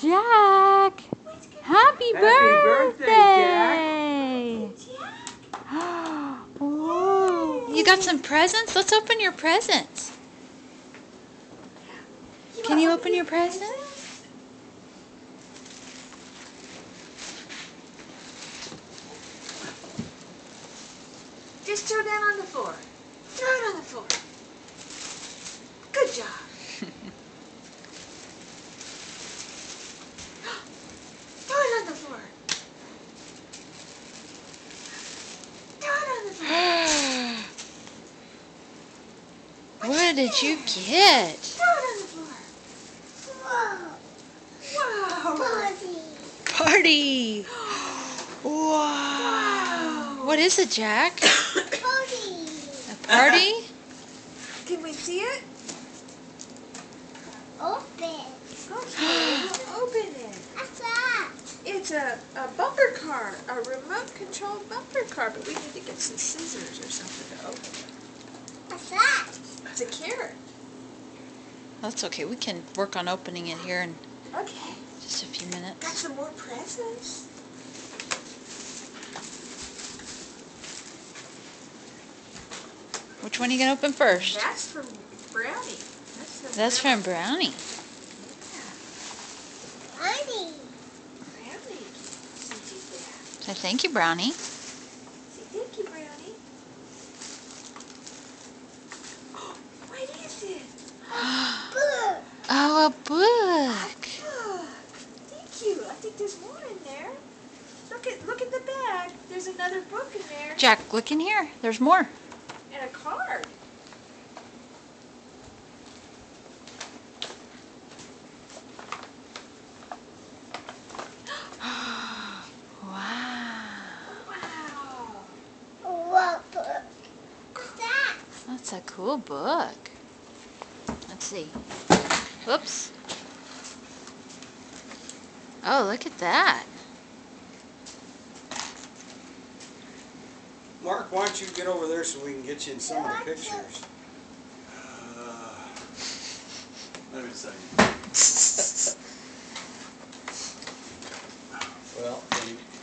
Jack! Happy birthday, birthday! Whoa. You got some presents? Let's open your presents. Can you open your presents? Just throw that on the floor. Throw it on the floor. Good job. Throw it on the floor. Throw it on the floor. What did you get? Throw it on the floor. Wow. Party! Wow! Wow. What is it, Jack? Party. A party? Can we see it? Open. Okay, we'll open it. What's that? It's a bumper car, a remote controlled bumper car, but we need to get some scissors or something to open it. What's that? It's a carrot. That's okay. We can work on opening it here in Okay. just a few Got minutes. some more presents. Which one are you going to open first? That's from Brownie. That's from Brownie. Party. Brownie. Say that. So thank you, Brownie. Say thank you, Brownie. Oh, what is it? Good. Oh, a book. Oh, thank you. I think there's more in there. Look at the bag. There's another book in there. Jack, look in here. There's more. And a card. Wow. Wow. What book? What's that? That's a cool book. Let's see. Whoops. Oh, look at that. Mark, why don't you get over there so we can get you in some of the pictures? Wait a second. Well,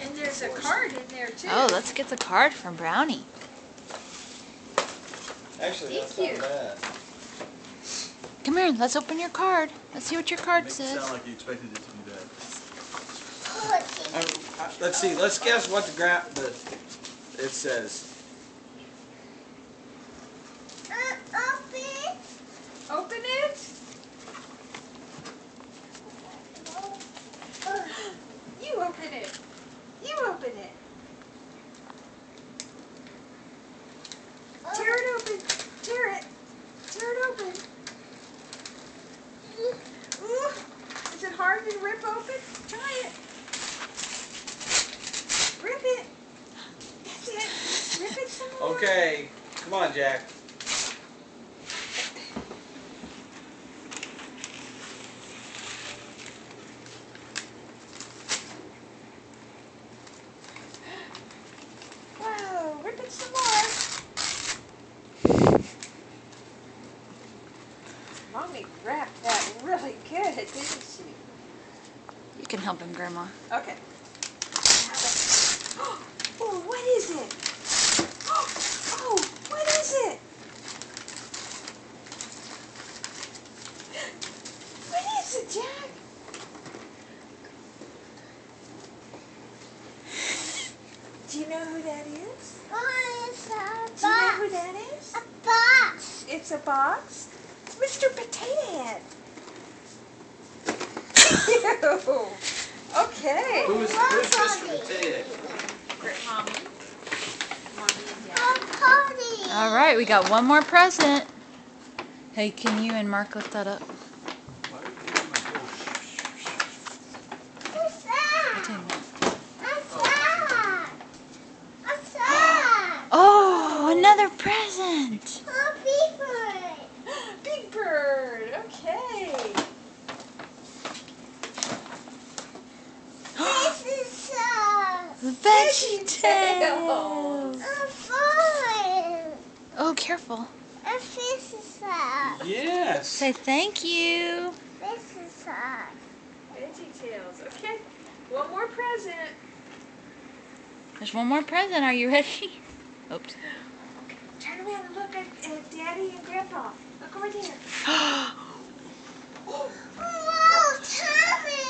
And there's a card in there too. Oh, let's get the card from Brownie. actually, that's Thank you. not bad. Come here, let's open your card. Let's see what your card Makes it says. sound like you expected it to be bad. Let's see. Let's guess what it says. Open. Open it. You open it. You open it. Tear it open. Tear it. Tear it open. Ooh. Is it hard to rip open? Try it. Rip it. That's it. Rip it some more. Okay, come on, Jack. Wow, rip it some more. Mommy wrapped that really good, didn't she? You can help him, Grandma. Okay. Oh, what is it? Oh, what is it? What is it, Jack? Do you know who that is? What is that? Do you know who that is? A box. It's a box. It's Mr. Potato Head. Ew. Okay. Who's Mr. Potato? Mommy. Mommy and A Dad. party. All right, we got one more present. Hey, can you and Mark lift that up? What's that? Take a minute. What's that? What's that? Oh, another present. A paper. Big Bird. Okay. This is VeggieTales. a phone. Oh, careful. A fish is Yes. Say thank you. This is Veggie Tales. Okay. One more present. There's one more present. Are you ready? Oops. Okay. Turn around and look at Daddy and Grandpa. Look over there. Whoa, Tommy!